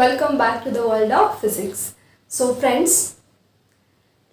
welcome back to the world of physics. So friends,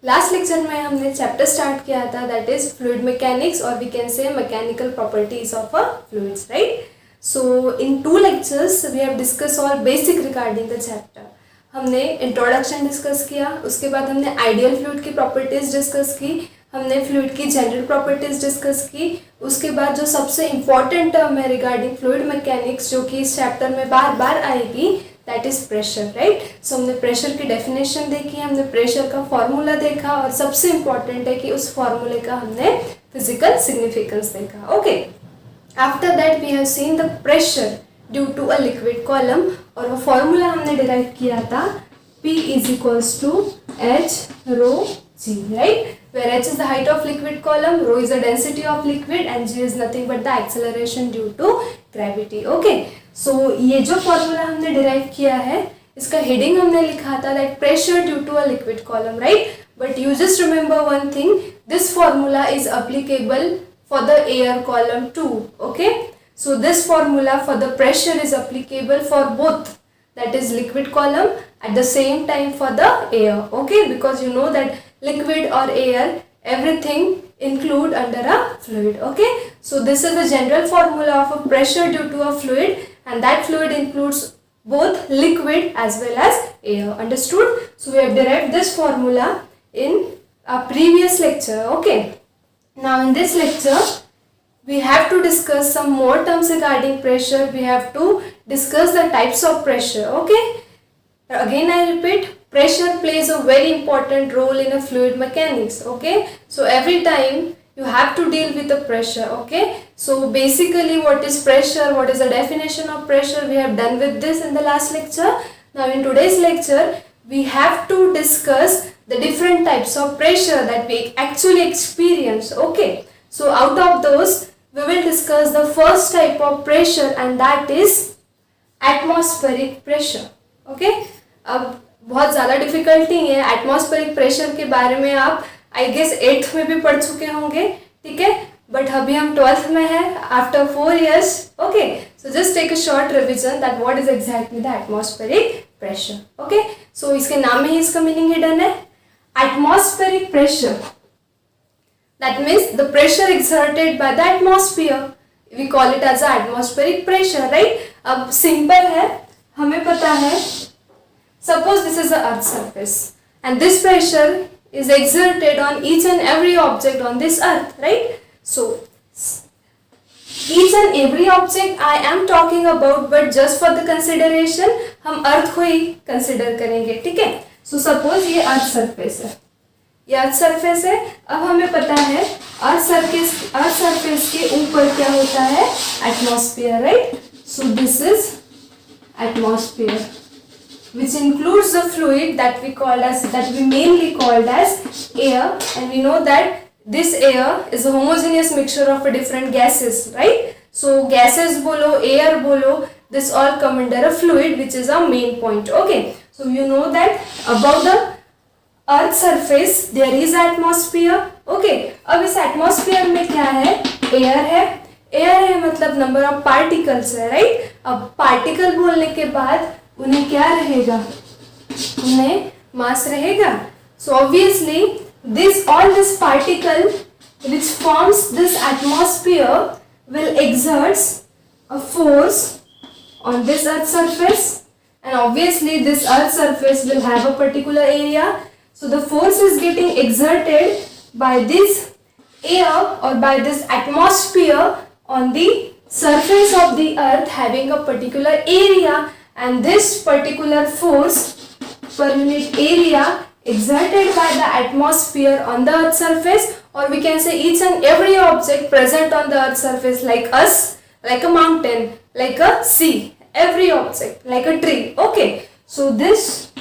last lecture में हमने chapter start किया था that is fluid mechanics और we can say mechanical properties of a fluids, right. So in 2 lectures we have discuss all basic regarding the chapter. हमने introduction discuss किया, उसके बाद हमने आइडियल फ्लूइड की प्रॉपर्टीज डिस्कस की, हमने फ्लूइड की जनरल प्रॉपर्टीज डिस्कस की. उसके बाद जो सबसे इम्पॉर्टेंट टर्म है रिगार्डिंग फ्लूइड मैकेनिक्स जो कि इस चैप्टर में बार बार आएगी दैट इज प्रेशर, राइट. सो हमने प्रेशर की डेफिनेशन देखी, हमने प्रेशर का फॉर्मूला देखा और सबसे इम्पॉर्टेंट है कि उस फॉर्मूले का हमने फिजिकल सिग्निफिकेंस देखा. Okay, after that we have seen the pressure due to a liquid column और वो फॉर्मूला हमने डिराइव किया था P is equals to H rho G, right, where H is the height of liquid column, rho is the density of liquid and G is nothing but the acceleration due to gravity. Okay, so ये जो formula हमने derive किया है इसका heading हमने लिखा था that pressure due to a liquid column, right. But you just remember one thing, this formula is applicable for the air column too. Okay, so this formula for the pressure is applicable for both, that is liquid column at the same time for the air. Okay, because you know that liquid or air everything include under a fluid. Okay, so this is the general formula of a pressure due to a fluid and that fluid includes both liquid as well as air. Understood? So we have derived this formula in a previous lecture. Okay, now in this lecture we have to discuss some more terms regarding pressure. We have to discuss the types of pressure. Okay, again I repeat, pressure plays a very important role in a fluid mechanics. Okay, so every time you have to deal with the pressure. Okay, so basically what is pressure, what is the definition of pressure, we have done with this in the last lecture. Now in today's lecture we have to discuss the different types of pressure that we actually experience. Okay, so out of those we will discuss the first type of pressure and that is atmospheric pressure. Okay, अब बहुत ज़्यादा difficulty नहीं है. Atmospheric pressure के बारे में आप I guess 8th में भी पढ़ चुके होंगे, ठीक है, बट अभी हम 12th में है after 4 years. Okay, so just take a short revision that what is exactly the atmospheric pressure. Okay, so इसके नाम में ही इसका मीनिंग हिडन है. Atmospheric pressure, that means the pressure exerted by the atmosphere, we call it as a atmospheric pressure, right. अब simple है, हमें पता है, suppose this is the earth surface and this pressure is exerted on each and every object on this earth, right. So each and every object I am talking about, but just for the consideration हम earth को ही consider करेंगे, ठीक है. So suppose ये earth surface है, ये earth surface है. अब हमें पता है अर्थ सरफेस के ऊपर क्या होता है, atmosphere, right. So this is atmosphere which includes the fluid that we mainly called as air, and we know that this air is a homogeneous mixture of different gases, right. So gases बोलो, air बोलो, this all come under a fluid which is a main point. Okay, so you know that above the earth surface there is atmosphere. Okay, अब इस atmosphere में क्या है, air है. Air है मतलब नंबर ऑफ पार्टिकल्स है, राइट. अब पार्टिकल बोलने के बाद उन्हें क्या रहेगा, उन्हें मास रहेगा. So obviously this particle which forms this atmosphere will exerts a force on this earth surface and obviously this earth surface will have a particular area. So the force is getting exerted by this air or by this atmosphere on the surface of the earth having a particular area, and this particular force per unit area exerted by the atmosphere on the earth surface, or we can say each and every object present on the earth surface, like us, like a mountain, like a sea, every object like a tree. Okay, so this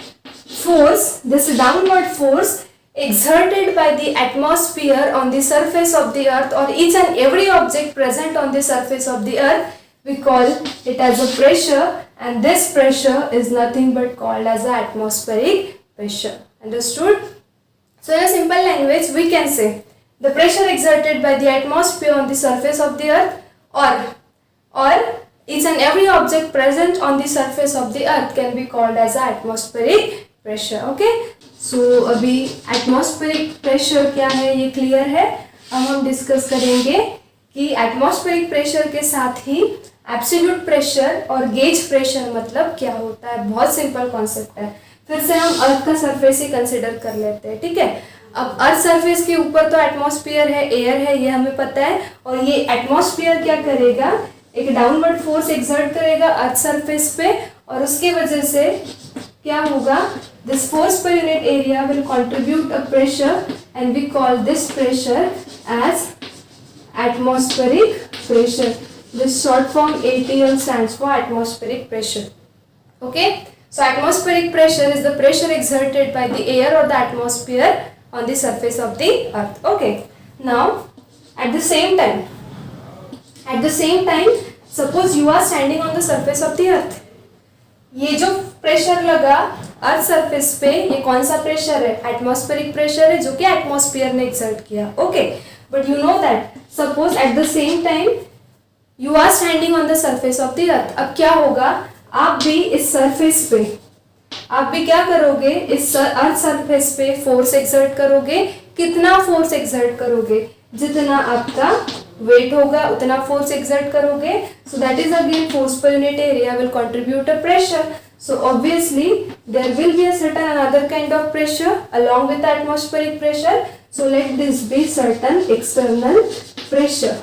force, this downward force exerted by the atmosphere on the surface of the earth or each and every object present on the surface of the earth, we call it as a pressure, and this pressure is nothing but called as the atmospheric pressure. Understood? So in a simple language we can say the pressure exerted by the atmosphere on the surface of the earth or each and every object present on the surface of the earth can be called as atmospheric pressure. Okay, so अभी atmospheric pressure क्या है ये clear है. अब हम discuss करेंगे कि atmospheric pressure के साथ ही एब्सोल्यूट प्रेशर और गेज प्रेशर मतलब क्या होता है. बहुत सिंपल कॉन्सेप्ट है. फिर से हम अर्थ का सरफेस ही कंसिडर कर लेते हैं. ठीक है, अब अर्थ सरफेस के ऊपर तो एटमॉस्फेयर है, एयर है, ये हमें पता है. और ये एटमॉस्फेयर क्या करेगा, एक डाउनवर्ड फोर्स एक्सर्ट करेगा अर्थ सरफेस पे, और उसके वजह से क्या होगा, this force per unit area will contribute a pressure and we call this pressure as atmospheric pressure. This short form ATL stands for atmospheric pressure. Okay, so atmospheric pressure is the pressure exerted by the air or the atmosphere on the surface of the earth. Okay, now at the same time suppose you are standing on the surface of the earth. ये जो pressure लगा earth surface पे, ये कौन सा pressure है, atmospheric pressure है, जो कि एटमॉस्फेयर ने एक्सर्ट किया. Okay, but you know that suppose at the same time you are standing on the surface of the earth. अब क्या होगा, आप भी इस सरफेस पे, आप भी क्या करोगे, इस अर्थ सरफेस पे फोर्स एक्सर्ट करोगे. कितना फोर्स एक्सर्ट करोगे, जितना आपका वेट होगा उतना फोर्स एक्सर्ट करोगे. So that is again force per unit area will contribute a pressure. So obviously there will be a certain another kind of pressure along with the atmospheric pressure. So let this be certain external pressure.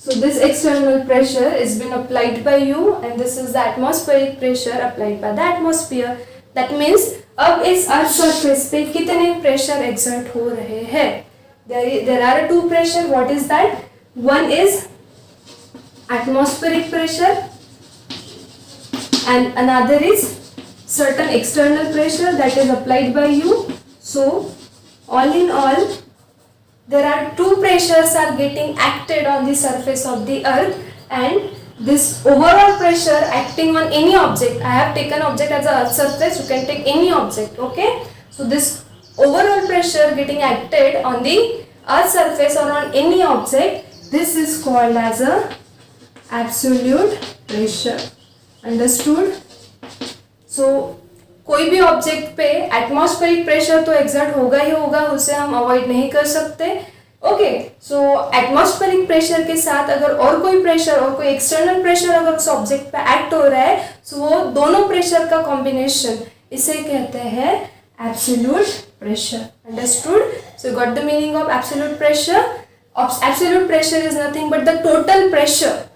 So this external pressure is been applied by you and this is the atmospheric pressure applied by the atmosphere. That means अब इस earth surface पे कितने pressure exert हो रहे हैं. There are two pressure. What is that? One is atmospheric pressure and another is certain external pressure that is applied by you. So all in all there are two pressures are getting acted on the surface of the earth, and this overall pressure acting on any object, I have taken object as a earth surface, you can take any object. Okay, so this overall pressure getting acted on the earth surface or on any object, this is called as a absolute pressure. Understood. So कोई भी object पे atmospheric pressure तो exert होगा ही होगा, उसे हम avoid नहीं कर सकते. ओके, सो एटमॉस्फेरिक प्रेशर के साथ अगर और कोई प्रेशर और कोई एक्सटर्नल प्रेशर अगर उस ऑब्जेक्ट पे एक्ट हो रहा है, सो वो दोनों प्रेशर का कॉम्बिनेशन, इसे कहते हैं absolute pressure. Understood. So got the meaning of absolute pressure. Absolute pressure is nothing but the total pressure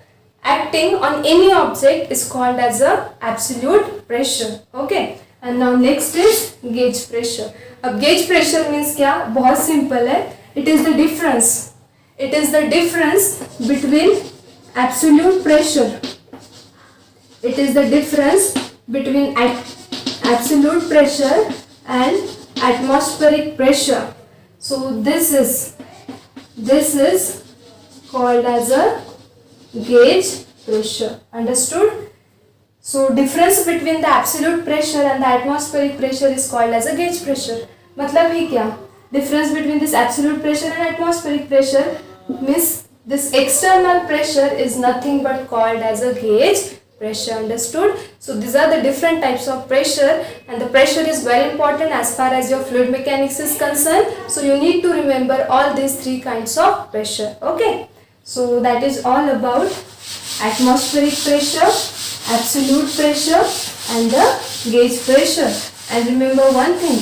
acting on any object is called as a absolute pressure. Okay, and now next is gauge pressure. अब gauge pressure means क्या, बहुत simple है. It is the difference between absolute pressure. It is the difference between absolute pressure and atmospheric pressure. So this is called as a gauge pressure. Understood? So difference between the absolute pressure and the atmospheric pressure is called as a gauge pressure. मतलब ही क्या, difference between this absolute pressure and atmospheric pressure means this external pressure is nothing but called as a gauge pressure. Understood? So these are the different types of pressure and the pressure is very important as far as your fluid mechanics is concerned. So you need to remember all these three kinds of pressure. Okay, so that is all about atmospheric pressure, absolute pressure and the gauge pressure. And remember one thing,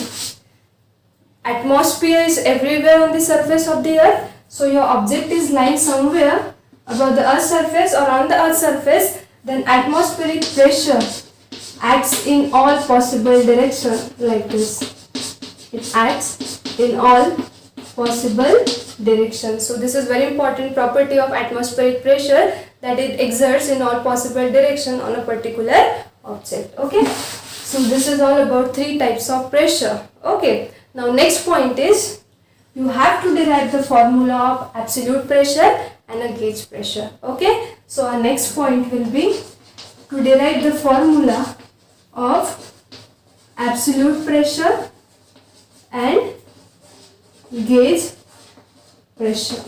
atmosphere is everywhere on the surface of the earth. So your object is lying somewhere above the earth's surface or on the earth's surface, then atmospheric pressure acts in all possible directions like this. It acts in all possible directions. So this is very important property of atmospheric pressure, that it exerts in all possible direction on a particular object. Okay, so this is all about three types of pressure. Okay, now next point is you have to derive the formula of absolute pressure and a gauge pressure. Okay, so our next point will be to derive the formula of absolute pressure and gauge pressure.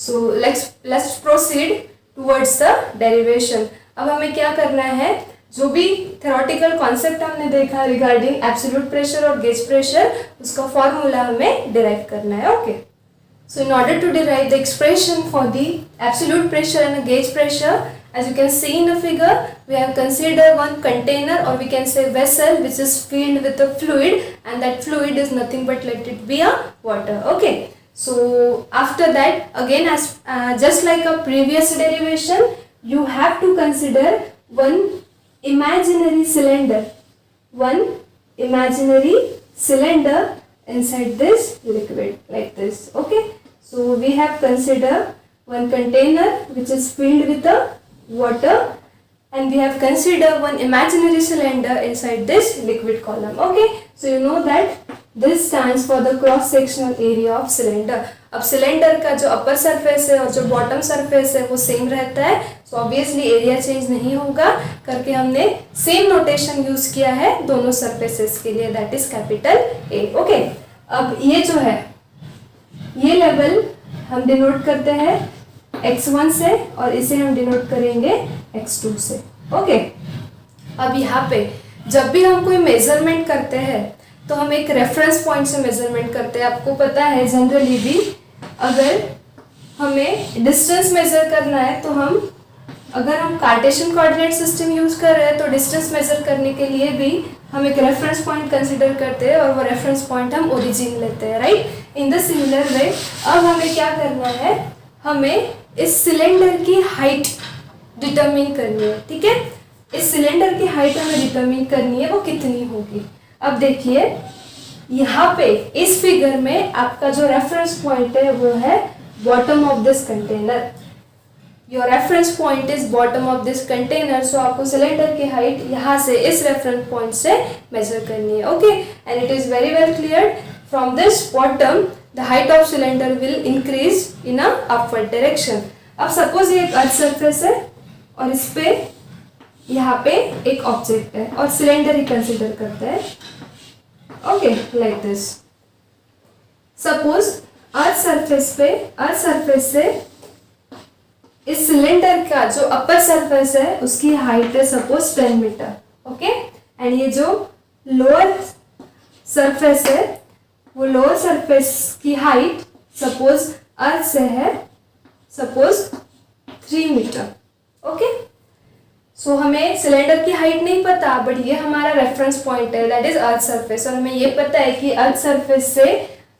So let's proceed towards the derivation. अब हमें क्या करना है, जो भी theoretical concept हमने देखा regarding absolute pressure और गेज प्रेशर, उसका फॉर्मूला हमें डिराइव करना है। Okay, so in order to derive the expression for the absolute pressure and the gauge pressure, as you can see in the figure, we have considered one container or we can say vessel which is filled with a fluid, and that fluid is nothing but let it be a water. Okay, so after that again, as just like a previous derivation, you have to consider one imaginary cylinder inside this liquid like this. Okay, so we have considered one container which is filled with the water, and we have considered one imaginary cylinder inside this liquid column. Okay, so you know that this stands for the cross sectional area of cylinder. अब cylinder का जो upper surface है और जो bottom surface है वो same रहता है, सो ऑब्वियसली एरिया चेंज नहीं होगा करके हमने सेम नोटेशन यूज किया है दोनों सरफेसेस के लिए, that is capital A. Okay, अब ये जो है ये लेवल हम डिनोट करते हैं x1 से और इसे हम डिनोट करेंगे x2 से। ओके, अब यहाँ पे जब भी हम कोई मेजरमेंट करते हैं तो हम एक रेफरेंस पॉइंट से मेजरमेंट करते हैं। आपको पता है जनरली भी अगर हमें डिस्टेंस मेजर करना है तो अगर हम कार्टेशियन कोऑर्डिनेट सिस्टम यूज कर रहे हैं तो डिस्टेंस मेजर करने के लिए भी हम एक रेफरेंस पॉइंट कंसिडर करते हैं और वो रेफरेंस पॉइंट हम ओरिजिन लेते हैं, right. In the similar way अब हमें क्या करना है, हमें इस सिलेंडर की हाइट डिटरमिन करनी है। ठीक है, इस सिलेंडर की हाइट हमें डिटरमिन करनी है, वो कितनी होगी। अब देखिए यहाँ पे इस फिगर में आपका जो रेफरेंस पॉइंट है वो है bottom of this container. Your reference point is bottom of this container, so आपको सिलेंडर की हाइट यहाँ से इस रेफरेंस पॉइंट से मेजर करनी है। Okay, and it is very well clear from this bottom the height of cylinder will increase in a upward direction. अब suppose ये एक अर्थ सरफेस है और इस पे यहाँ पे एक ऑब्जेक्ट है और सिलेंडर ही कंसिडर करते हैं। Okay, like this. Suppose earth surface से इस सिलेंडर का जो अपर सरफेस है उसकी हाइट है सपोज 10 मीटर। ओके, एंड ये जो लोअर सरफेस है वो लोअर सरफेस की हाइट सपोज अर्थ से है सपोज 3 मीटर। ओके, सो हमें सिलेंडर की हाइट नहीं पता, बट ये हमारा रेफरेंस पॉइंट है, दैट इज अर्थ सरफेस, और हमें ये पता है कि अर्थ सरफेस से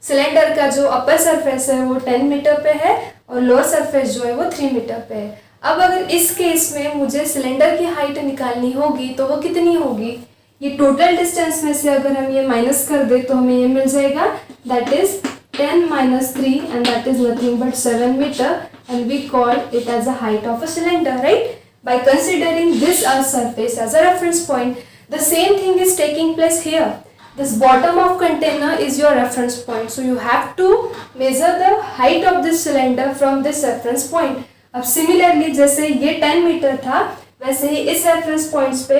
सिलेंडर का जो अपर सरफेस है वो 10 मीटर पे है और लोअर सरफेस जो है वो 3 मीटर पे है। अब अगर इस केस में मुझे सिलेंडर की हाइट निकालनी होगी तो वो कितनी होगी, ये टोटल डिस्टेंस में से अगर हम ये माइनस कर दे तो हमें ये मिल जाएगा, that is 10 minus 3 and that is nothing but 7 meter, and we call it as the height of a cylinder, right? By considering this earth surface as a reference point, the same thing is taking place here. This bottom of container is your reference point, so you have to measure the height of this cylinder from this reference point. अब similarly जैसे ये 10 metre था वैसे ही इस reference points पे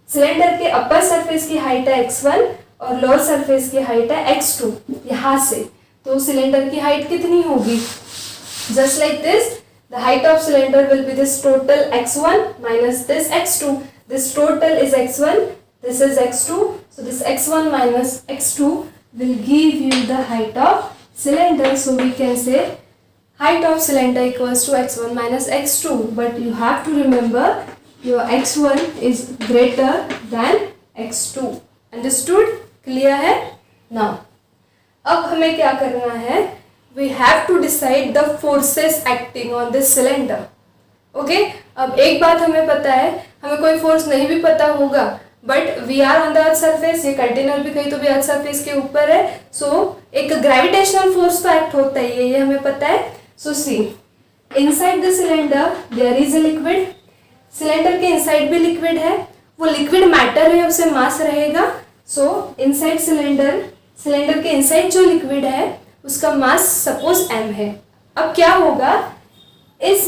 cylinder के upper surface की height है x1 और लोअर सरफेस की हाइट है x2 यहाँ से, तो सिलेंडर की हाइट कितनी होगी, just like this the height of cylinder will be this total x1 minus this x2. This total is x1, this is x2, so this x1 minus x2 will give you the height of cylinder. So we can say height of cylinder equals to x1 minus x2, but you have to remember your x1 is greater than x2. Understood? Clear है? Now अब हमें क्या करना है, we have to decide the forces acting on this cylinder. Okay? अब एक बात हमें पता है, हमें कोई फोर्स नहीं भी पता होगा, but we are on the earth surface, ये कंटेनर भी कहीं तो भी अर्थ सरफेस के ऊपर है, सो एक ग्रेविटेशनल फोर्स तो एक्ट होता है, ये हमें पता है. So see inside the cylinder there is a liquid, cylinder के इनसाइड भी लिक्विड है, वो लिक्विड मैटर है, उसे मास रहेगा. सो इनसाइड सिलेंडर के इनसाइड जो लिक्विड है उसका मास सपोज m है. अब क्या होगा, इस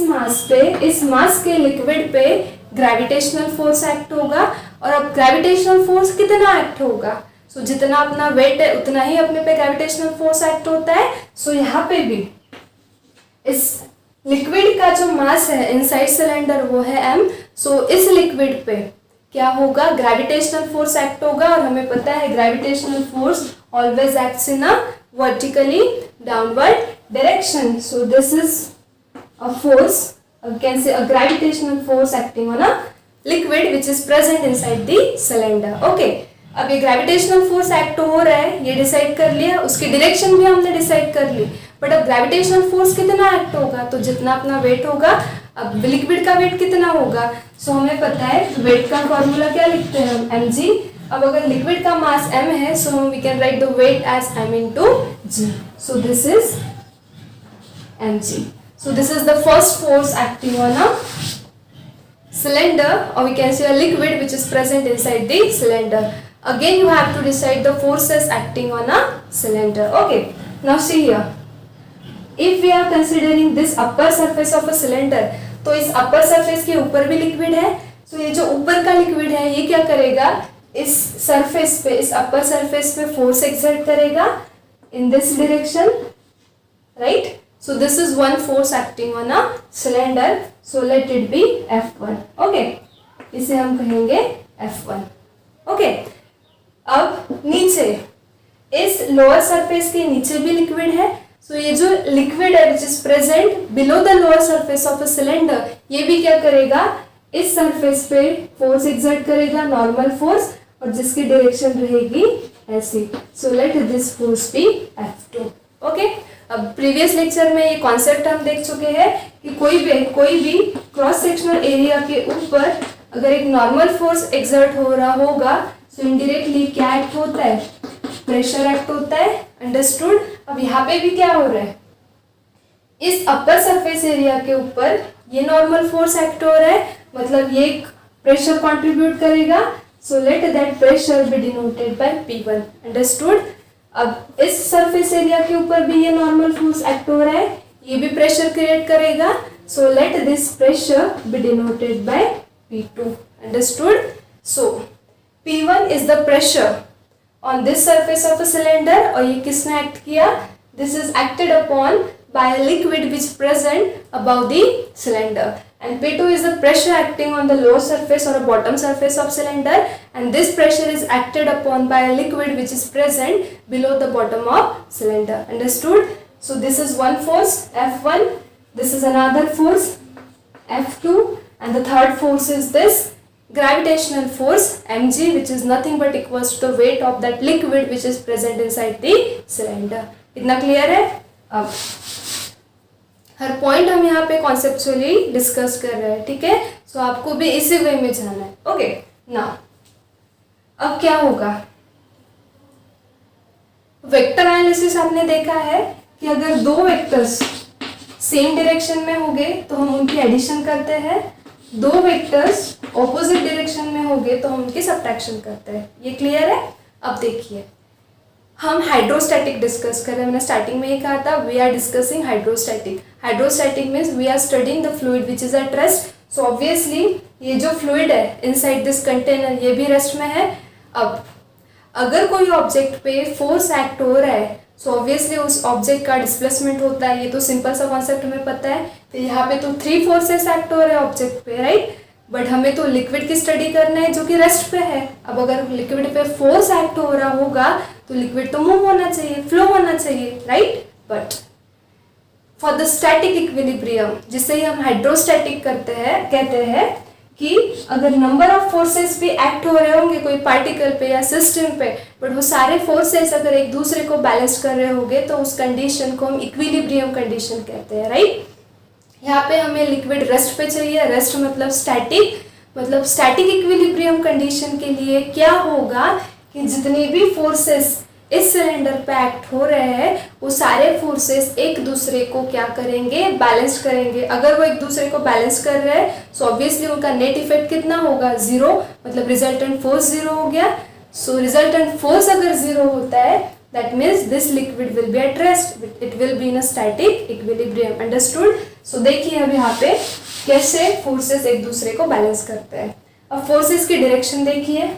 मास के लिक्विड पे ग्रेविटेशनल फोर्स एक्ट होगा, और अब ग्रेविटेशनल फोर्स कितना एक्ट होगा, सो जितना अपना वेट है उतना ही अपने पे ग्रेविटेशनल फोर्स एक्ट होता है. सो यहाँ पे भी इस लिक्विड का जो मास है इनसाइड सिलेंडर वो है m। सो इस लिक्विड पे क्या होगा, ग्रेविटेशनल फोर्स एक्ट होगा, और हमें पता है gravitational force always acts in a vertically downward direction. So this is a force, we can say a gravitational force acting on a liquid which is present inside the cylinder. Okay, अब ये gravitational force act हो रहा है, ये decide कर लिया, उसकी direction भी हमने डिसाइड कर ली। बट अब ग्रेविटेशनल फोर्स कितना एक्ट होगा, तो जितना अपना वेट होगा, अब लिक्विड का वेट कितना होगा, सो हमें पता है वेट का फॉर्मूला क्या लिखते हैं हम, mg। अब अगर लिक्विड का मास m है, so we can write the weight as m into g। So this is mg। So this is the first force acting on a cylinder, or we can say a liquid which is present inside the cylinder. Again you have to decide the forces acting on a cylinder. Okay, now see here, if we are considering this upper surface of a cylinder, तो इस upper surface के ऊपर भी liquid है। So ये जो ऊपर का liquid है ये क्या करेगा, इस surface पे, इस upper surface पे force exert करेगा in this direction, right? So this is one force acting on a cylinder. So let it be F1. Okay, इसे हम कहेंगे F1. Okay, अब नीचे इस लोअर सरफेस के नीचे भी लिक्विड है। सो ये जो लिक्विड है which is present below the lower surface of a cylinder, ये भी क्या करेगा, इस सरफेस पे फोर्स एक्सर्ट करेगा, नॉर्मल फोर्स, और जिसकी डायरेक्शन रहेगी ऐसी। So let this force be F2. Okay, अब प्रीवियस लेक्चर में ये कॉन्सेप्ट हम देख चुके हैं कि कोई भी क्रॉस सेक्शनल एरिया के ऊपर अगर एक नॉर्मल फोर्स एक्सर्ट हो रहा होगा, सो इनडायरेक्टली क्या एक्ट होता है, प्रेशर एक्ट होता है। अंडरस्टूड। अब यहाँ पे भी क्या हो रहा है, इस अपर सरफेस एरिया के ऊपर ये नॉर्मल फोर्स एक्ट हो रहा है, मतलब ये प्रेशर कंट्रीब्यूट करेगा। So let that pressure B denoted by P1। Understood. अब इस सरफेस एरिया के ऊपर भी ये नॉर्मल फोर्स एक्ट हो रहा है, ये भी प्रेशर क्रिएट करेगा। सो let this pressure B denoted by P2। Understood. So P1 is the pressure on this surface of a cylinder, और ये किसने एक्ट किया, this is acted upon by a liquid which present above the cylinder, and P2 is the pressure acting on the lower surface or a bottom surface of cylinder, and this pressure is acted upon by a liquid which is present below the bottom of cylinder. Understood? So this is one force F1, this is another force F2, and the third force is this gravitational force mg, which is nothing but equals to the weight of that liquid which is present inside the cylinder. इतना clear है? अब हर point हम यहाँ पे conceptually discuss कर रहे हैं, ठीक है। सो आपको भी इसी वे में जाना है। ओके, नाउ अब क्या होगा, वेक्टर एनालिसिस आपने देखा है कि अगर दो वेक्टर्स सेम डायरेक्शन में होंगे तो हम उनकी एडिशन करते हैं, दो वेक्टर्स ऑपोजिट डायरेक्शन में होंगे तो हम उनकी सब्ट्रैक्शन करते हैं। ये क्लियर है? अब देखिए, हम हाइड्रोस्टैटिक डिस्कस कर रहे हैं। मैंने स्टार्टिंग में ही कहा था we are discussing hydrostatic. Hydrostatic means we are studying the fluid which is at rest. So obviously ये जो फ्लूइड है इनसाइड दिस कंटेनर ये भी रेस्ट में है। अब अगर कोई ऑब्जेक्ट पे फोर्स एक्ट हो रहा है, सो ऑब्वियसली उस ऑब्जेक्ट का डिस्प्लेसमेंट होता है। ये तो सिंपल सा कॉन्सेप्ट हमें पता है। तो यहाँ पे तो 3 फोर्सेस एक्ट हो रहे हैं ऑब्जेक्ट पे, राइट। बट हमें तो लिक्विड की स्टडी करना है जो कि रेस्ट पे है। अब अगर लिक्विड पे फोर्स एक्ट हो रहा होगा तो लिक्विड तो मूव होना चाहिए, फ्लो होना चाहिए, right. But for the static equilibrium, जिसे ही हम हाइड्रोस्टैटिक कहते हैं कि अगर नंबर ऑफ फोर्सेस भी एक्ट हो रहे होंगे कोई पार्टिकल पे या सिस्टम पे, बट वो सारे फोर्सेस अगर एक दूसरे को बैलेंस कर रहे होंगे तो उस कंडीशन को हम इक्विलिब्रियम कंडीशन कहते हैं, राइट। यहाँ पे हमें लिक्विड रेस्ट पे चाहिए। रेस्ट मतलब स्टैटिक इक्विलिब्रियम कंडीशन के लिए क्या होगा कि जितने भी फोर्सेस इस सिलेंडर पे एक्ट हो रहे हैं वो सारे फोर्सेस एक दूसरे को क्या करेंगे, बैलेंस करेंगे। अगर वो एक दूसरे को बैलेंस कर रहे हैं सो ऑब्वियसली उनका नेट इफेक्ट कितना होगा, 0, मतलब रिजल्टेंट फोर्स 0 हो गया। सो रिजल्टेंट फोर्स अगर 0 होता है that means this liquid will be at rest, it will be in a static equilibrium. Understood? So देखिए अब यहाँ पे कैसे फोर्सेस एक दूसरे को बैलेंस करते हैं। अब फोर्सेस की डायरेक्शन देखिए,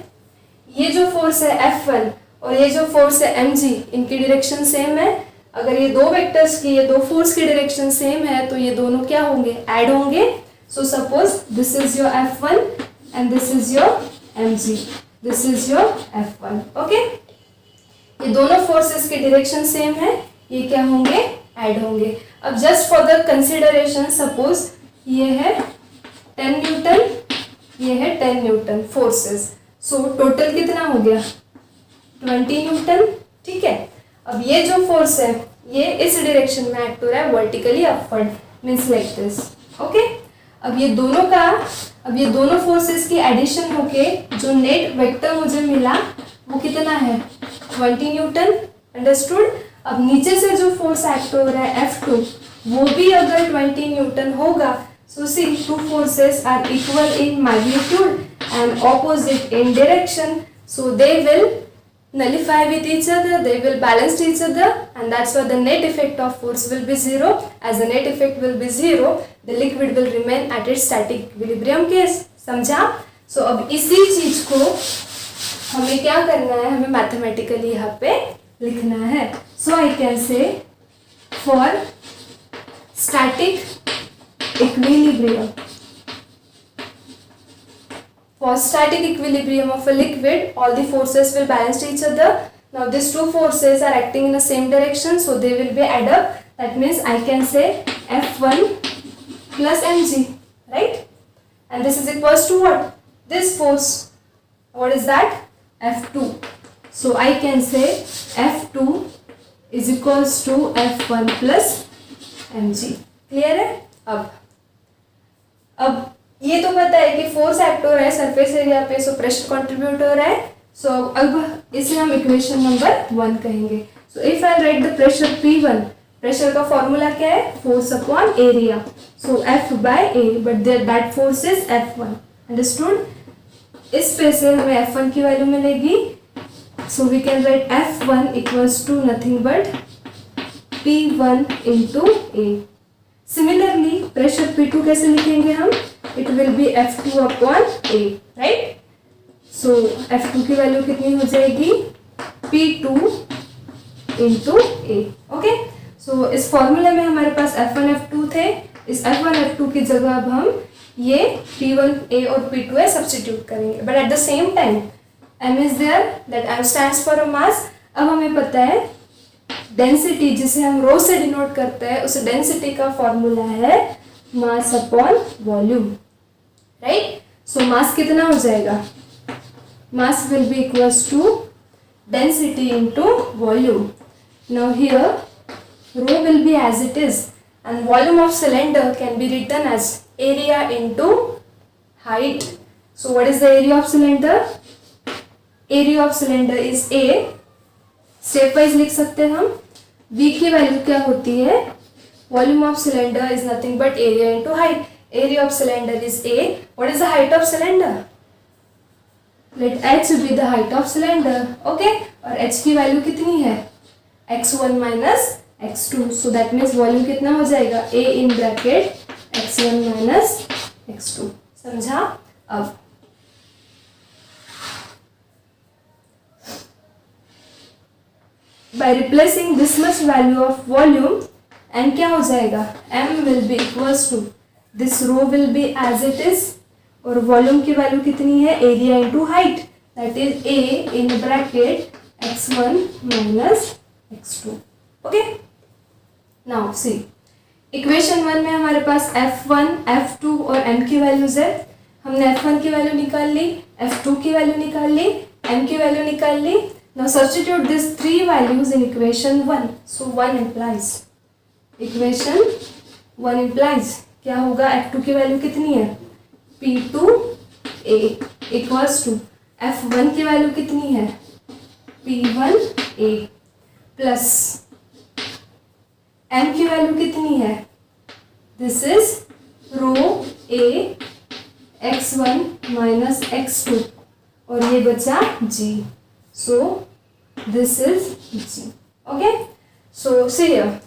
ये जो फोर्स है F1 और ये जो फोर्स है mg, इनकी डायरेक्शन सेम है। अगर ये दो वेक्टर्स की, ये दो फोर्स की डायरेक्शन सेम है तो ये दोनों क्या होंगे, ऐड होंगे. So suppose this is your F1 and this is your mg, this is your F1. Okay, ये दोनों फोर्सेस की डायरेक्शन सेम है, ये क्या होंगे, ऐड होंगे. अब just for the consideration, suppose ये है 10 न्यूटन, ये है 10 न्यूटन फोर्सेस. सो टोटल कितना हो गया, 20 न्यूटन. ठीक है, अब ये जो फोर्स है ये इस डायरेक्शन में एक्ट हो रहा है vertically upward, means like this. Okay, अब ये दोनों फोर्सेस की एडिशन होके जो नेट वेक्टर मुझे मिला वो कितना है, 20 न्यूटन. अंडरस्टूड. अब नीचे से जो फोर्स एक्ट हो रहा है F2, वो भी अगर 20 न्यूटन होगा. So see, two forces are equal in magnitude and opposite in direction, so they will nullify with each other, they will balance each other, and that's why the net effect of force will be zero. As the net effect will be zero, the liquid will remain at its static equilibrium case. समझा? So अब इसी चीज को हमें क्या करना है, हमें मैथमेटिकली यहाँ पे लिखना है. So I can say for static equilibrium, for static equilibrium of a liquid, all the forces will balance each other. Now these two forces are acting in the same direction, so they will be add up. That means I can say F1 plus mg, right? And this is equals to what? This force. What is that? F2. So I can say F2 is equals to F1 plus mg. Clear है? अब ये तो पता है कि force act हो रहा है सरफेस एरिया पे, सो प्रेशर कंट्रीब्यूट हो रहा है. सो अब इसे हम इक्वेशन नंबर 1 कहेंगे. So if I write the pressure P1, pressure का फॉर्मूला क्या है, force upon area. So F by A, but that force is F1. Understood. इस पे से हमें F1 की वैल्यू मिलेगी. So we can write F1 equals to nothing but P1 into A. Similarly pressure P2 कैसे लिखेंगे हम, it will be F2 upon A, right? So F2 की वैल्यू कितनी हो जाएगी, P2 into A. Okay? So इस फॉर्मूले में हमारे पास F1 F2 थे. इस F1 F2 की जगह अब हम ये P1 A और P2 A सब्स्टिट्यूट करेंगे. But at the same time M is there, that M stands for a mass. अब हमें पता है डेंसिटी, जिसे हम रो से डिनोट करते हैं, उस डेंसिटी का फॉर्मूला है mass upon volume, right? So mass कितना हो जाएगा, mass will be equals to density into volume. Now here rho will be as it is and volume of cylinder can be written as area into height. So what is the area of cylinder, area of cylinder is A. Stepwise लिख सकते हैं हम. V की value क्या होती है, volume of cylinder is nothing but area into height. Area of cylinder is A. What is the height of cylinder, let h be the height of cylinder. Okay, और h की value कितनी है, x1 minus x2. So that means volume कितना हो जाएगा, A in bracket x1 minus x2. समझा? अब by replacing this much value of volume, m क्या हो जाएगा, m will be equals to this row will be as it is, और volume की वैल्यू कितनी है, area into height, that is A in bracket x1 minus x2. Okay, now see equation 1 में हमारे पास F1, F2 और m की values है. हमने F1 की वैल्यू निकाल ली, F2 की वैल्यू निकाल ली, m की वैल्यू निकाल ली. Now substitute these three values in equation 1. So 1 implies, equation 1 implies क्या होगा, F2 की वैल्यू कितनी है, P2A equals to F1 की वैल्यू कितनी है, P1A प्लस M की वैल्यू कितनी है, this is rho A x1 minus x2 और ये बचा G. So this is G. Okay. So see here,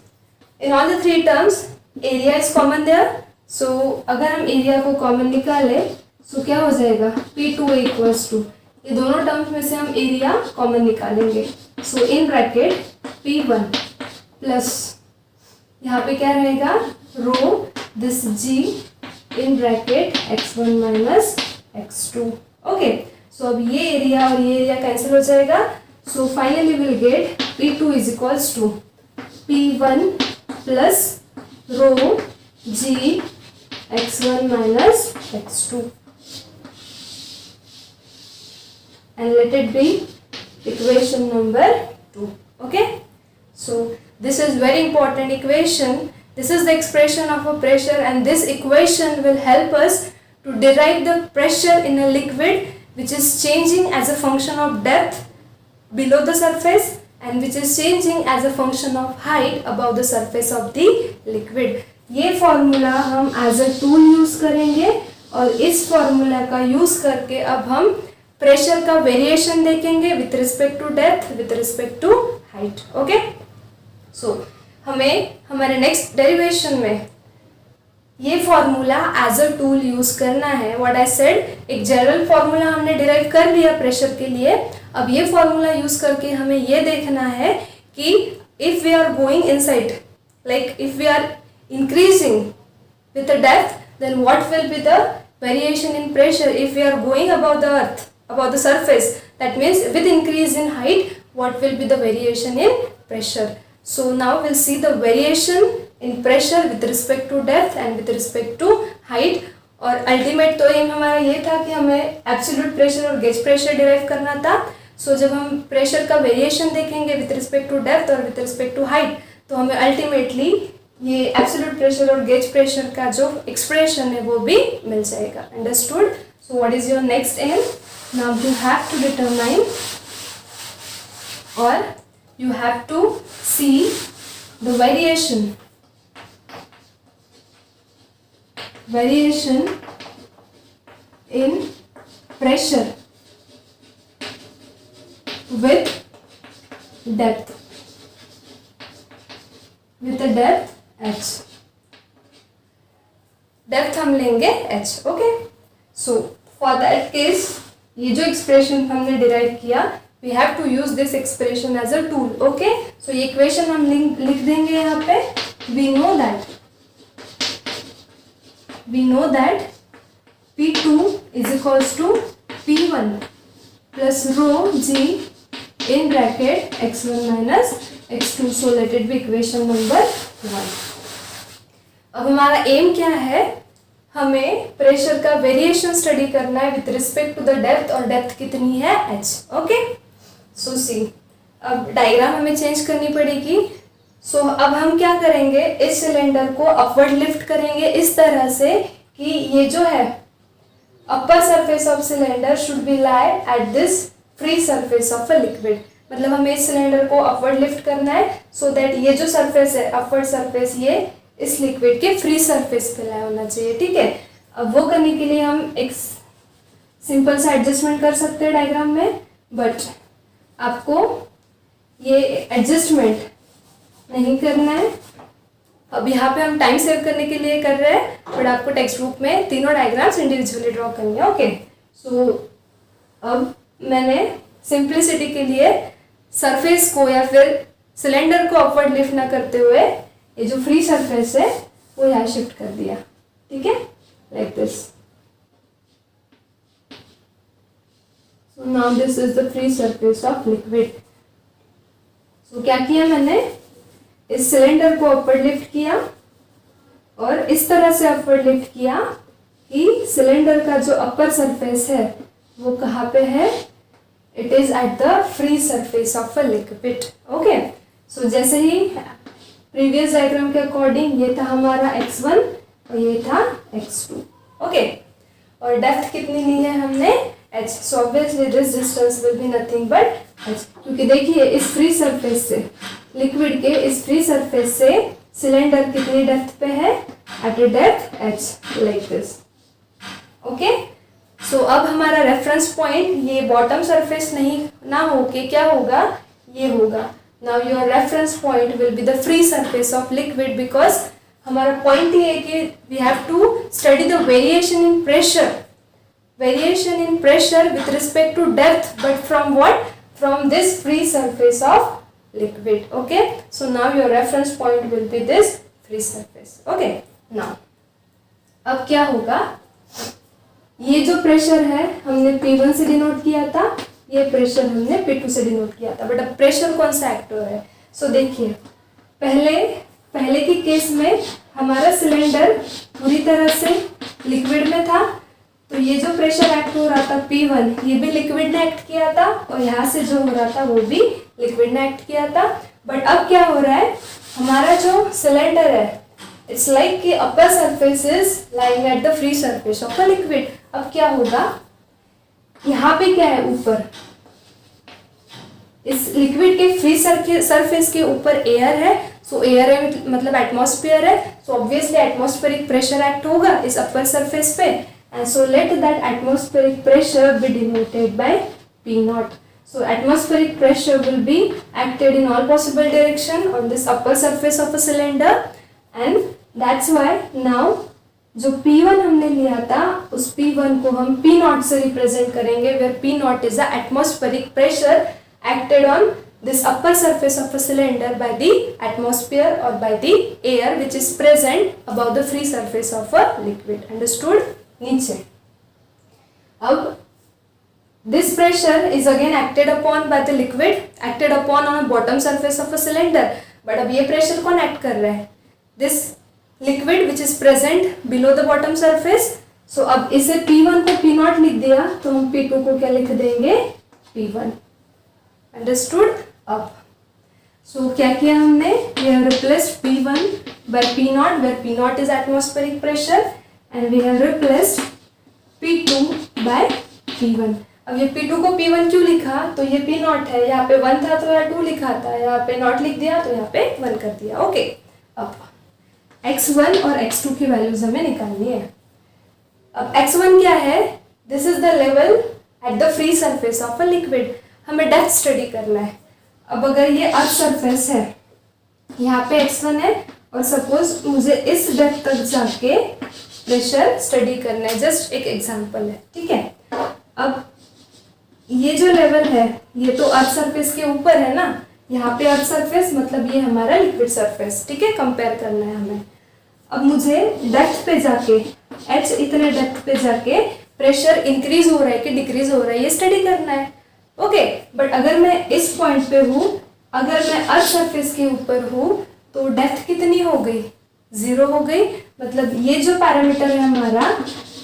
in all the three terms, area is common there. So अगर हम area को common निकाले, so क्या हो जाएगा, P2A equals to, ये दोनों टर्म्स में से हम area common निकालेंगे. So in bracket P1 plus यहाँ पे क्या रहेगा, rho this g in bracket x1 minus x2. Okay, so अब ये एरिया और ये एरिया कैंसिल हो जाएगा. So finally will get P2 is equals to P1 plus rho g x1 minus x2 and let it be equation number 2. Okay, so this is very important equation. This is the expression of a pressure, and this equation will help us to derive the pressure in a liquid which is changing as a function of depth below the surface and which is changing as a function of height above the surface of the liquid. ये formula हम as a tool use करेंगे और इस formula का use करके अब हम pressure का वेरिएशन देखेंगे with respect to depth, with respect to height. Okay, so हमें हमारे नेक्स्ट डेरिवेशन में ये formula as a tool use करना है. व्हाट आई सेड, एक जनरल फॉर्मूला हमने डिराइव कर लिया प्रेशर के लिए. अब ये फॉर्मूला यूज करके हमें ये देखना है कि if we are going inside, like if we are increasing with the depth, then what will be the variation in pressure if we are going above the earth, above the surface. That means with increase in height, what will be the variation in pressure. So now we'll see the variation in pressure with respect to depth and with respect to height. और ultimate तो aim हमारा ये था कि हमें absolute pressure और gauge pressure derive करना था. सो जब हम प्रेशर का वेरिएशन देखेंगे विथ रिस्पेक्ट टू डेप्थ और विथ रिस्पेक्ट टू हाइट, तो हमें अल्टीमेटली ये एब्सोल्यूट प्रेशर और गेज प्रेशर का जो एक्सप्रेशन है वो भी मिल जाएगा. Understood. So what is your next aim? Now you have to determine और you have to see the variation in pressure with depth, with the depth h. Depth हम लेंगे h. Okay, so for that case ये जो expression हमने derive किया, we have to use this expression as a tool. Okay, so ये equation हम लिख देंगे यहाँ पे. We know that P2 is equals to P1 plus rho g in bracket x1 minus x2. So let it be equation number 1. अब हमारा M क्या है? हमें प्रेशर का वेरिएशन स्टडी करना है with respect to the depth, और depth कितनी है h. ओके, सो सी अब डायग्राम हमें चेंज करनी पड़ेगी. सो अब हम क्या करेंगे, इस सिलेंडर को अपवर्ड लिफ्ट करेंगे इस तरह से कि ये जो है upper surface of cylinder should be lie at this free surface of a liquid. मतलब हमें इस सिलेंडर को अपवर्ड लिफ्ट करना है सो दैट ये जो सरफेस है अपवर्ड सरफेस, ये इस लिक्विड के फ्री सरफेस पे लाया होना चाहिए. ठीक है, अब वो करने के लिए हम एक सिंपल सा एडजस्टमेंट कर सकते हैं डायग्राम में, बट आपको ये एडजस्टमेंट नहीं करना है. अब यहाँ पे हम टाइम सेव करने के लिए कर रहे हैं, बट आपको टेक्स्ट बुक में तीनों डायग्राम्स इंडिविजुअली ड्रॉ करनी है. ओके, सो अब मैंने सिंप्लिसिटी के लिए सरफेस को या फिर सिलेंडर को अपवर्ड लिफ्ट ना करते हुए ये जो फ्री सरफेस है वो यहाँ शिफ्ट कर दिया. ठीक है, like this. So now this is the free surface of liquid. So क्या किया मैंने, इस सिलेंडर को अपवर्ड लिफ्ट किया और इस तरह से अपवर्ड लिफ्ट किया कि सिलेंडर का जो अपर सरफेस है वो कहाँ पे है, it is at the free surface of a liquid. Okay, so जैसे ही प्रीवियस डायग्राम के अकॉर्डिंग ये था हमारा x1 और ये था x2. ओके, और डेप्थ कितनी ली है हमने, h. So obviously this distance will be nothing but h, क्योंकि देखिए इस फ्री सरफेस से, लिक्विड के इस फ्री सरफेस से सिलेंडर कितनी डेप्थ पे है, at a depth h, like this. Okay, so अब हमारा रेफरेंस पॉइंट ये बॉटम सरफेस नहीं ना होके क्या होगा, ये होगा. Now your reference point will be the free surface of liquid, because हमारा पॉइंट ये है कि we have to study the variation in pressure, variation in pressure with respect to depth, but from what, from this free surface of liquid. Okay, so now your reference point will be this free surface. Okay, now अब क्या होगा, ये जो pressure है हमने P1 से denote किया था, ये प्रेशर हमने P2 से डिनोट किया था, बट अब प्रेशर कौन सा एक्ट हो रहा है. सो देखिए, पहले के केस में हमारा सिलेंडर पूरी तरह से लिक्विड में था, तो ये जो प्रेशर एक्ट हो रहा था P1, ये भी लिक्विड ने एक्ट किया था, और यहाँ से जो हो रहा था वो भी लिक्विड ने एक्ट किया था. बट अब क्या हो रहा है, हमारा जो सिलेंडर है, इट्स लाइक कि upper surface is lying at the free surface of a liquid. अब क्या होगा, यहाँ पे क्या है, ऊपर इस लिक्विड के फ्री सरफेस के ऊपर एयर है. सो एयर है मतलब एटमॉस्फेयर है, so obviously atmospheric pressure act होगा इस अपर सरफेस पे. And so let that atmospheric pressure B denoted by P0. So atmospheric pressure will be acted in all possible direction on this upper surface of a cylinder, and that's why now जो P1 हमने लिया था उस P1 को हम P0 से represent करेंगे, where P0 is the atmospheric pressure acted on this upper surface of a cylinder by the atmosphere or by the air which is present above the free surface of a liquid. Understood? नीचे अब this pressure is again acted upon by the liquid, acted upon on a bottom surface of a cylinder. but अब ये pressure कौन act कर रहा है, this liquid which is present below the bottom surface. so अब इसे P1 को P0 लिख दिया, तो हम P2 को क्या लिख देंगे, P1. Understood? अब so क्या किया हमने, we have replaced P1 by P0, where P0 is atmospheric pressure, and we have replaced P2 by P1. अब ये P2 को P1 क्यों लिखा, तो ये P0 है, यहाँ पे 1 था तो यहाँ 2 लिखा था, यहाँ पे नॉट लिख दिया तो यहाँ पे 1 कर दिया. ओके, अब x1 और x2 की वैल्यूज हमें निकालनी है. अब x1 क्या है, this is the level eight the free surface of a liquid. हमें डेप्थ स्टडी करना है. अब अगर ये अर्थ सरफेस है, यहाँ पे x1 है, और सपोज मुझे इस डेप्थ तक जाके प्रेशर स्टडी करना है, जस्ट एक एग्जांपल है, ठीक है. अब ये जो लेवल है ये तो अर्थ सरफेस के ऊपर है ना, यहाँ पे अर्थ सरफेस मतलब ये हमारा लिक्विड सरफेस, ठीक है, कंपेयर करना है हमें. अब मुझे डेप्थ पे जाके h इतने डेप्थ पे जाके प्रेशर इंक्रीज हो रहा है कि डिक्रीज हो रहा है ये स्टडी करना है. ओके, बट अगर मैं इस पॉइंट पे हूँ, अगर मैं अर्थ सरफेस के ऊपर हूँ, तो डेप्थ कितनी हो गई, 0 हो गई. मतलब ये जो पैरामीटर है हमारा,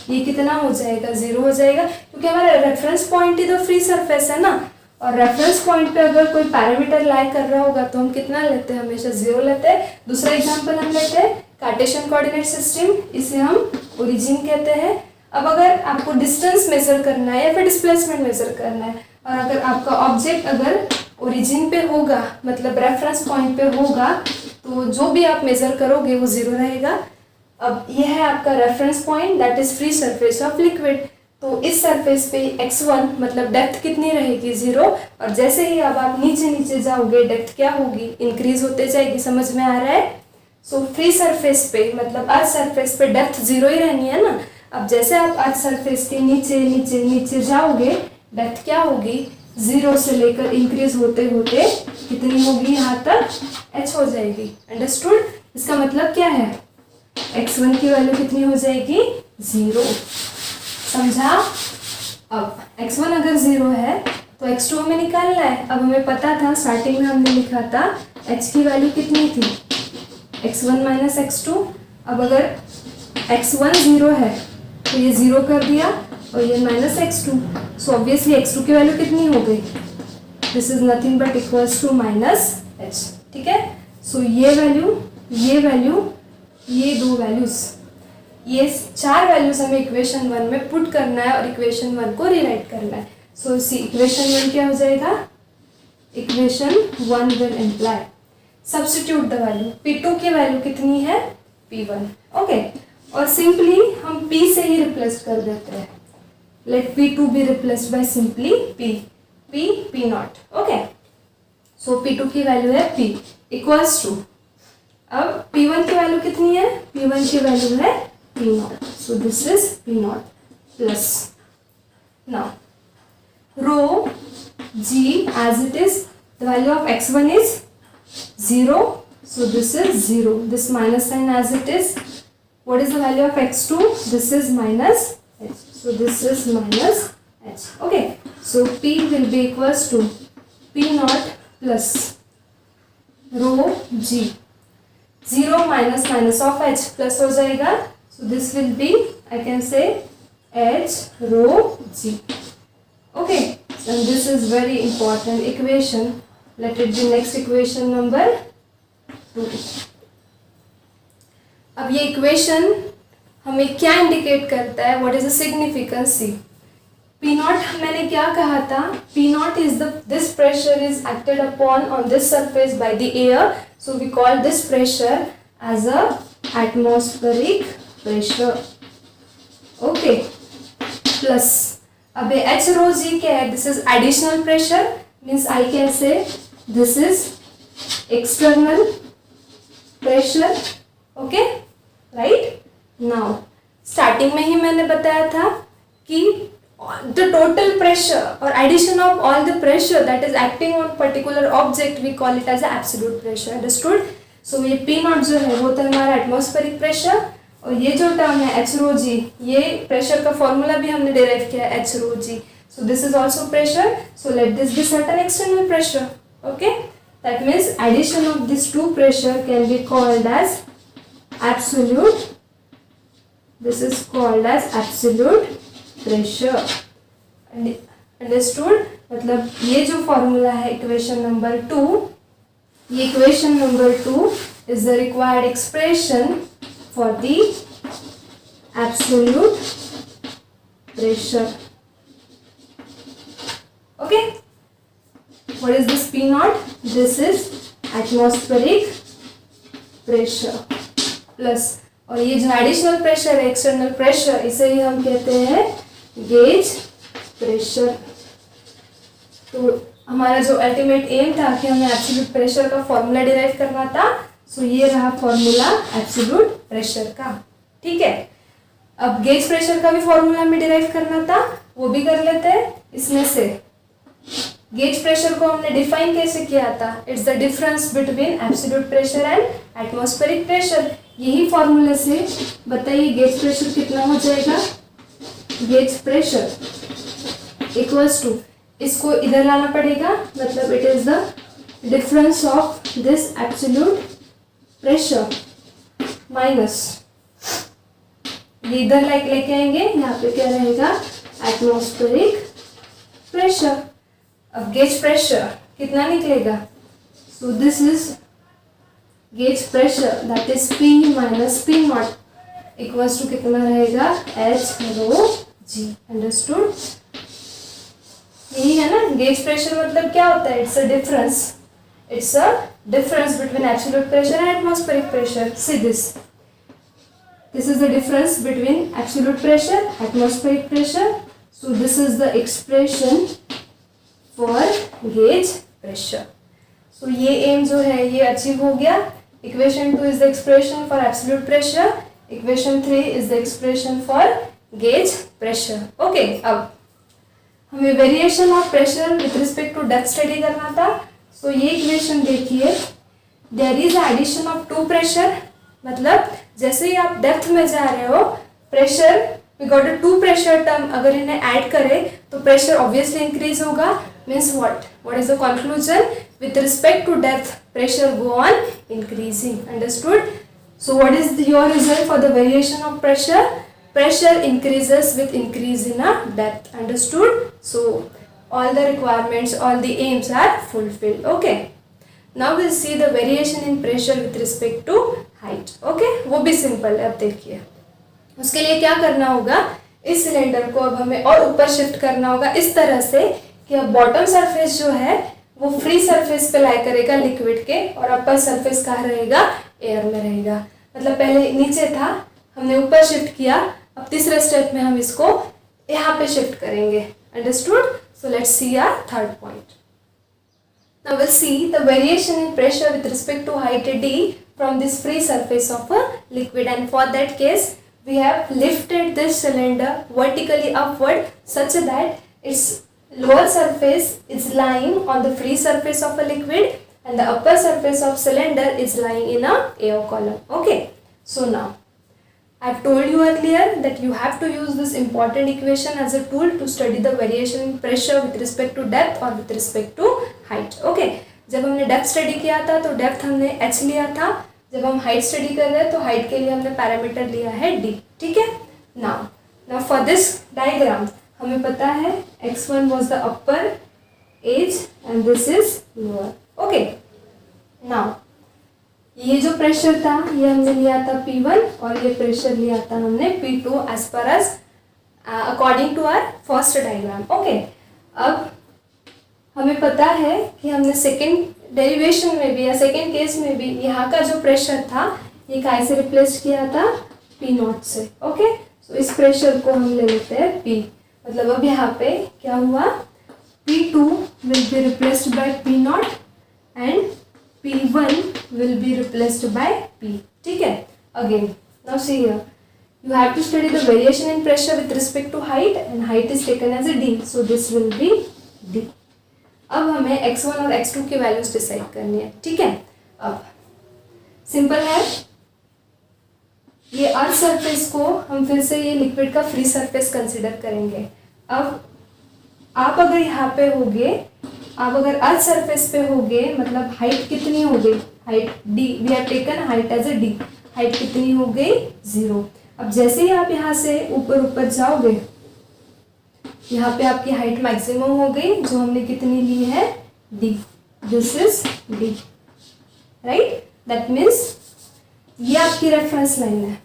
ये कितना हो जाएगा, 0 हो जाएगा, क्योंकि हमारा रेफरेंस पॉइंट ही तो फ्री सरफेस है ना. और रेफरेंस पॉइंट पे अगर कोई पैरामीटर लाई कर रहा होगा तो हम कितना लेते हैं, हमेशा 0 लेते हैं. दूसरा एग्जांपल हम लेते हैं कार्टेशियन कोऑर्डिनेट सिस्टम, इसे हम ओरिजिन कहते हैं. अब अगर आपको डिस्टेंस मेजर करना है या फिर डिस्प्लेसमेंट मेजर करना है, और अगर आपका ऑब्जेक्ट अगर ओरिजिन पे होगा मतलब रेफरेंस पॉइंट पे होगा, तो जो भी आप मेजर करोगे वो 0 रहेगा. अब यह है आपका reference point, that is free surface of liquid. तो इस सरफेस पे x1 मतलब डेप्थ कितनी रहेगी, 0. और जैसे ही अब आप नीचे नीचे जाओगे डेप्थ क्या होगी, इंक्रीज होते जाएगी. समझ में आ रहा है. सो फ्री सरफेस पे मतलब अर्थ सरफेस पे डेप्थ 0 ही रहनी है ना. अब जैसे आप अर्थ सरफेस के नीचे नीचे नीचे जाओगे, डेप्थ क्या होगी, 0 से लेकर इंक्रीज होते होते कितनी होगी, यहाँ तक h हो जाएगी. अंडरस्टूड? इसका मतलब क्या है, x1 की वैल्यू कितनी हो जाएगी, 0. समझा? अब x1 अगर 0 है तो x2 हमें निकालना है. अब हमें पता था, स्टार्टिंग में हमने लिखा था h की वैल्यू कितनी थी, x1 माइनस x2. अब अगर x1 0 है तो ये 0 कर दिया और ये minus x2. So obviously x2 की वैल्यू कितनी हो गई, this is nothing but equals to minus h. ठीक है. सो ये वैल्यू ये 2 वैल्यूज, ये 4 वैल्यूज हमें इक्वेशन 1 में पुट करना है और इक्वेशन 1 को रीराइट करना है. सो इसी इक्वेशन 1 क्या हो जाएगा, equation 1 will imply substitute the value. P2 की वैल्यू कितनी है, P1. ओके, और सिंपली हम P से ही रिप्लेस कर देते हैं. Let P2 be replaced by simply P0. Okay, so P2 की वैल्यू है P इक्वल्स टू, अब P1 की वैल्यू कितनी है, P1 की वैल्यू है P0. So this is P0 plus now rho G as it is The value of x1 is 0. So this is 0. This minus sign as it is. What is the value of x2? This is minus h. So this is minus h. Okay. So P will be equals to P naught plus rho g. 0 minus minus of h plus हो जाएगा. So this will be, I can say, h rho g. Okay. And this is very important equation. Let it be next equation number 2. अब ये equation हमें क्या indicate करता है? What is the significance? See P naught मैंने क्या कहा था? P naught is this pressure is acted upon on this surface by the air, so we call this pressure as a atmospheric pressure. Okay. Plus अब ये h rho g क्या है? This is additional pressure, means I can say this is external pressure. Okay, right? Now starting में ही मैंने बताया था कि the total pressure or addition of all the pressure that is acting on particular object we call it as a absolute pressure. Understood? So ये P naught जो है वो तो हमारा atmospheric pressure, और ये जो टर्म है h rho g, ये प्रेशर का फॉर्मूला भी हमने डिराइव किया है h rho g. So this is also pressure. So let this be certain external pressure. Okay, that means addition of these two pressure can be called as absolute. This is called as absolute pressure. Understood? मतलब ये जो formula है equation number 2, ये equation number 2 is the required expression for the absolute pressure. Okay, what is this P naught? This is atmospheric pressure plus, और ये जो additional pressure है external pressure, इसे ही हम कहते हैं गेज प्रेशर. तो हमारा जो अल्टीमेट एम था कि हमें एब्सोल्यूट प्रेशर का फॉर्मूला डिराइव करना था. सो ये रहा फॉर्मूला एब्सोल्यूट प्रेशर का. ठीक है. अब गेज प्रेशर का भी फॉर्मूला हमें डिराइव करना था, वो भी कर लेते हैं. इसमें से गेज प्रेशर को हमने डिफाइन कैसे किया था? It's the difference between absolute pressure and atmospheric pressure. यही फॉर्मूले से बताइए गेज प्रेशर कितना हो जाएगा? गेज प्रेशर इक्वल्स टू, इसको इधर लाना पड़ेगा, मतलब it is the difference of this absolute pressure minus, ये इधर लेके आएंगे, यहाँ पे क्या रहेगा? Atmospheric pressure. अब गेज प्रेशर कितना निकलेगा? So this is gauge pressure, that is P minus P naught equals to कितना रहेगा? h rho g. अंडरस्टूड? यही है ना गेज प्रेशर. मतलब क्या होता है? It's a difference between absolute pressure and atmospheric pressure. See this is the difference between absolute pressure, atmospheric pressure. So this is the expression for gauge pressure. So ये aim जो है ये achieve हो गया. Equation 2 is the expression for absolute pressure. Equation 3 is the expression for gauge pressure. Okay, अब हमें variation of pressure with respect to depth study करना था. सो ये इक्वेशन देखिए, there is addition of two pressure. मतलब जैसे ही आप डेप्थ में जा रहे हो, pressure we got a two pressure term, अगर इन्हें ऐड करें तो प्रेशर ऑब्वियसली इंक्रीज होगा. Means what is the conclusion? With respect to depth pressure go on increasing. Understood? So what is your result for the variation of pressure? Pressure increases with increase in a depth. Understood? So all the requirements, all the aims are fulfilled. Okay, now we'll see the variation in pressure with respect to height. Okay, वो भी simple है. अब देखिए उसके लिए क्या करना होगा? इस सिलेंडर को अब हमें और ऊपर शिफ्ट करना होगा इस तरह से कि अब बॉटम सरफेस जो है वो फ्री सरफेस पे लाई करेगा लिक्विड के, और अपर सरफेस कहाँ रहेगा? एयर में रहेगा. मतलब पहले नीचे था, हमने ऊपर शिफ्ट किया, अब तीसरे स्टेप में हम इसको यहाँ पे शिफ्ट करेंगे. Understood? So let's see our third point. Now will see the variation in pressure with respect to height d from this free surface of a liquid, and for that case we have lifted this cylinder vertically upward such that its lower surface is lying on the free surface of a liquid and the upper surface of cylinder is lying in a air column. Okay, so now I've told you earlier that you have to use this important equation as a tool to study the variation in pressure with respect to depth or with respect to height. Okay, जब हमने depth study किया था तो depth हमने h लिया था, जब हम हाइट स्टडी कर रहे हैं तो हाइट के लिए हमने पैरामीटर लिया है d. ठीक है, नाउ फॉर दिस डायग्राम हमें पता है x1 was the upper edge and this is lower. Okay, now ये जो प्रेशर था ये हमने लिया था P1 और ये प्रेशर लिया था हमने P2 as per as according to our first diagram. Okay, अब हमें पता है कि हमने सेकेंड डेरिवेशन में भी या सेकेंड केस में भी यहाँ का जो प्रेशर था ये काय से रिप्लेस किया था, P0 से. ओके, सो इस प्रेशर को हम ले लेते हैं P. मतलब अब यहाँ पे क्या हुआ, P2 will be replaced bye P0 and P1 will be replaced by P. ठीक है, again now see here you have to study the variation in pressure with respect to height and height is taken as a d, so this will be d. अब हमें x1 और x2 की values decide करनी है. ठीक है, अब simple है, ये अर्थ सरफेस को हम फिर से ये लिक्विड का फ्री सरफेस कंसिडर करेंगे. अब आप अगर यहाँ पे होगे, आप अगर अर्थ सरफेस पे होगे मतलब हाइट कितनी हो गई, height d, we have taken height as a d, height कितनी हो गई 0. अब जैसे ही आप यहाँ से ऊपर जाओगे यहाँ पे आपकी हाइट मैक्सिमम हो गई जो हमने कितनी ली है d, this is d, right. That means ये आपकी रेफरेंस लाइन है,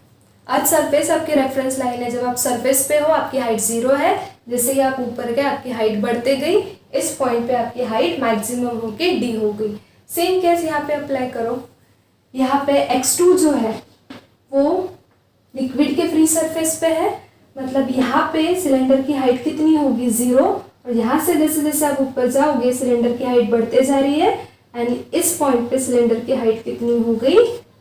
अर्थ सरफेस आपकी रेफरेंस लाइन है. जब आप सरफेस पे हो आपकी हाइट 0 है, जैसे ही आप ऊपर गए आपकी हाइट बढ़ते गई, इस पॉइंट पे आपकी हाइट मैक्सिमम होके d हो गई. सेम केस यहाँ पे अप्लाई करो, यहाँ पे x2 जो है वो लिक्विड के फ्री सरफेस पे है, मतलब यहाँ पे सिलेंडर की हाइट कितनी होगी 0 और यहाँ से जैसे जैसे आप ऊपर जाओगे सिलेंडर की हाइट बढ़ते जा रही है एंड इस पॉइंट पे सिलेंडर की हाइट कितनी हो गई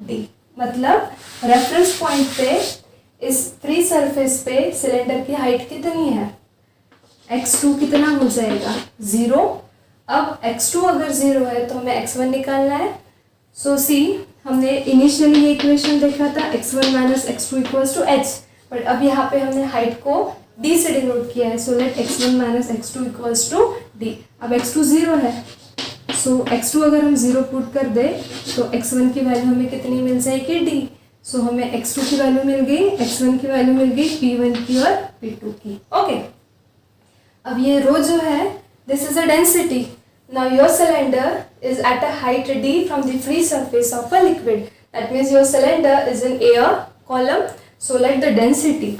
d. मतलब रेफरेंस पॉइंट पे इस फ्री सरफेस पे सिलेंडर की हाइट कितनी है, x2 कितना हो जाएगा 0. अब x2 अगर 0 है तो हमें x1 निकालना है. सो सी हमने इनिशियली ये इक्वेशन देखा था x1 minus x2 equals to h, but अब यहाँ पे हमने हाइट को d से डिनोट किया है. So let x1 minus x2 equals to d. अब x2 0 है, सो x2 अगर हम 0 पुट कर दे तो x1 की वैल्यू हमें कितनी मिल जाएगी d. सो हमें x2 की वैल्यू मिल गई, x1 की वैल्यू मिल गई, P1 की और P2 की. ओके, अब ये रो जो है this is a density. Now your cylinder is at a height d from the free surface of a liquid. That means your cylinder is in air column. So let the density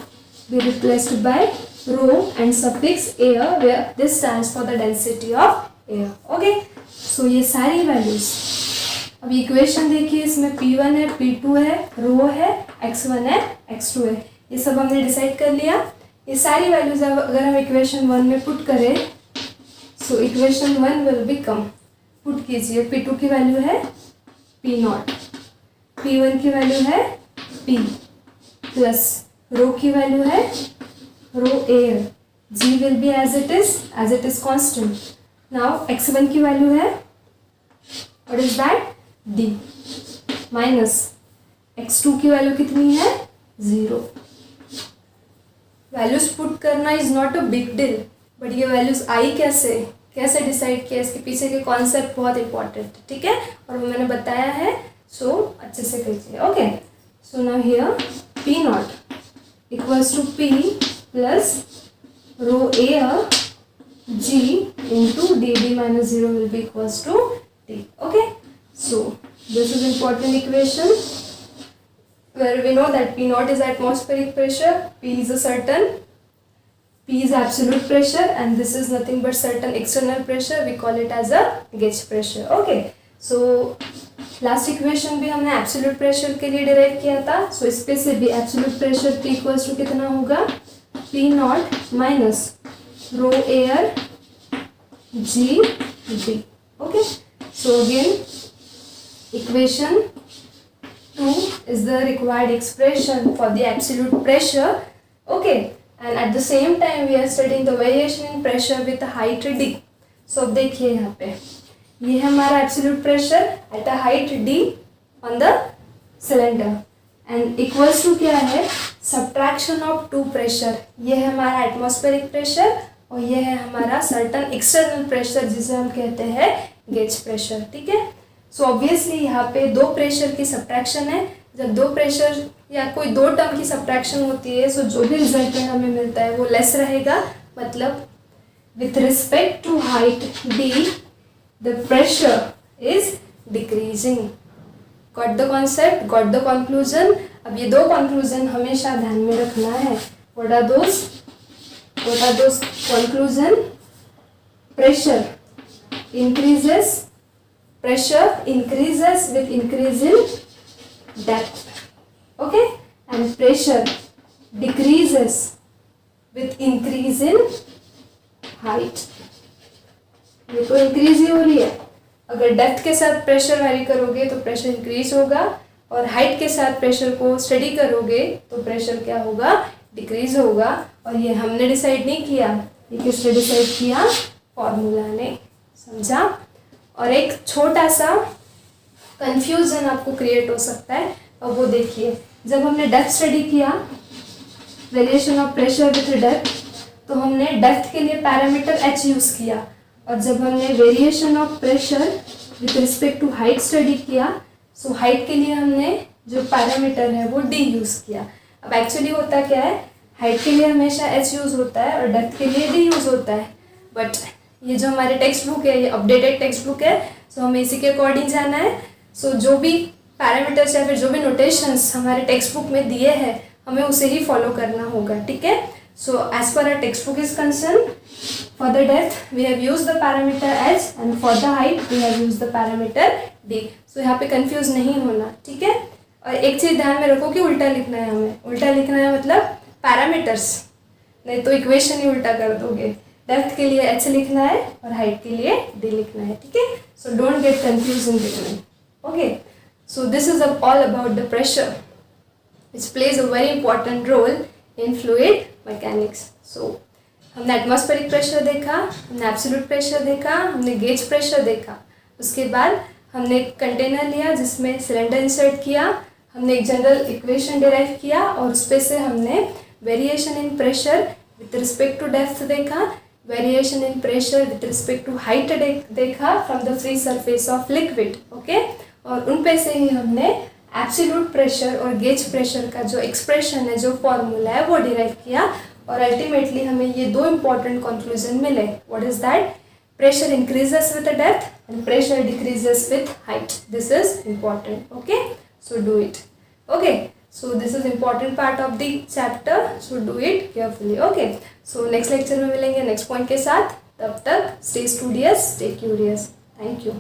be replaced by rho and suffix air where this stands for the density of air. Okay, so ये सारी values, अब equation देखिए इसमें P1 है, P2 है, रो है, x1 है, x2 है, ये सब हमने डिसाइड कर लिया. ये सारी वैल्यूज अगर हम इक्वेशन 1 में पुट करें so equation 1 will become, put कीजिए, P2 की वैल्यू है P0, P1 की वैल्यू है P प्लस रो की वैल्यू है rho air, G will be as it is constant. Now x1 की वैल्यू है what is that d minus x2 की वैल्यू कितनी है 0. वैल्यूज पुट करना is not a big deal, but ये वैल्यूज आई कैसे डिसाइड किया, इसके पीछे के कॉन्सेप्ट बहुत इंपॉर्टेंट है. ठीक है, और वो मैंने बताया है, सो अच्छे से कीजिए. Okay, so now here P0 equals to P plus rho air G into dd minus 0 will be equals to d. Okay, so this is important equation where we know that P0 is atmospheric pressure, P is a certain, P is absolute pressure and this is nothing but certain external pressure, we call it as a gauge pressure. Okay, so last equation भी हमने absolute pressure के लिए derive किया था. So इस पे से भी absolute pressure P equals to कितना होगा P0 minus rho air G d. Okay, so again equation 2 is the required expression for the absolute pressure. Okay, and at the same time we are studying the variation in pressure with height d. So अब देखिए यहाँ पे ये है हमारा absolute pressure at a height d on the cylinder and equals to क्या है, subtraction of two pressure. ये है हमारा एटमॉस्फेरिक प्रेशर और ये है हमारा सर्टन एक्सटर्नल प्रेशर जिसे हम कहते हैं गेज प्रेशर. ठीक है. सो ऑब्वियसली यहाँ पे दो प्रेशर की सब्ट्रैक्शन है. जब दो प्रेशर या कोई दो टर्म की सब्ट्रैक्शन होती है, सो जो भी रिजल्टेंट हमें मिलता है वो लेस रहेगा. मतलब with respect to height d the pressure is decreasing. Got the concept, got the conclusion. अब ये दो कंक्लूजन हमेशा ध्यान में रखना है. What are those conclusion? Pressure increases with increase in depth, okay, and pressure decreases with increase in height. ये तो इंक्रीज ही हो रही है. अगर डेप्थ के साथ प्रेशर वैरी करोगे तो प्रेशर इंक्रीज होगा और हाइट के साथ प्रेशर को स्टडी करोगे तो प्रेशर क्या होगा, डिक्रीज होगा. और ये हमने डिसाइड नहीं किया, ये किसने डिसाइड किया, फॉर्मूला ने. समझा. और एक छोटा सा कंफ्यूजन आपको क्रिएट हो सकता है और वो देखिए, जब हमने डेप्थ स्टडी किया, variation of pressure with depth, तो हमने डेप्थ के लिए पैरामीटर h यूज़ किया और जब हमने variation of pressure with respect to height study किया, सो हाइट के लिए हमने जो पैरामीटर है वो d यूज़ किया. अब एक्चुअली होता क्या है, हाइट के लिए हमेशा h यूज़ होता है और डेप्थ के लिए d यूज़ होता है. बट ये जो हमारे टेक्स्ट बुक है, ये अपडेटेड टेक्स्ट बुक है, सो हमें इसी के अकॉर्डिंग जाना है. सो जो भी पैरामीटर्स या फिर जो भी नोटेशंस हमारे टेक्स्ट बुक में दिए हैं हमें उसे ही फॉलो करना होगा. ठीक है. So as per our textbook is concern, for the depth we have use the parameter h and for the height we have use the parameter d. सो यहाँ पे कंफ्यूज नहीं होना. ठीक है. और एक चीज़ ध्यान में रखो कि उल्टा लिखना है हमें. उल्टा लिखना है मतलब पैरामीटर्स, नहीं तो इक्वेशन ही उल्टा कर दोगे. डेप्थ के लिए h लिखना है और हाइट के लिए d लिखना है. ठीक है. So don't get confuse in between. Okay. So this is all about the pressure which plays a very important role in fluid mechanics. So हमने एटमॉस्फेरिक प्रेशर देखा, हमने एब्सोल्यूट प्रेशर देखा, हमने गेज प्रेशर देखा. उसके बाद हमने एक कंटेनर लिया जिसमें सिलेंडर इंसर्ट किया, हमने एक जनरल इक्वेशन डिराइव किया और उस पे से हमने variation in pressure with respect to depth देखा, variation in pressure with respect to height देखा from the free surface of liquid. Okay. और उन पे से ही हमने एब्सोल्यूट प्रेशर और गेज प्रेशर का जो एक्सप्रेशन है, जो फॉर्मूला है, वो डिराइव किया और अल्टीमेटली हमें ये दो इंपॉर्टेंट कंक्लूजन मिले. What is that? Pressure increases with depth and pressure decreases with height. This is important. Okay. So do it. Okay. So this is important part of the chapter. So do it carefully. Okay. So next lecture में मिलेंगे next point के साथ. तब तक stay studious, stay curious. Thank you.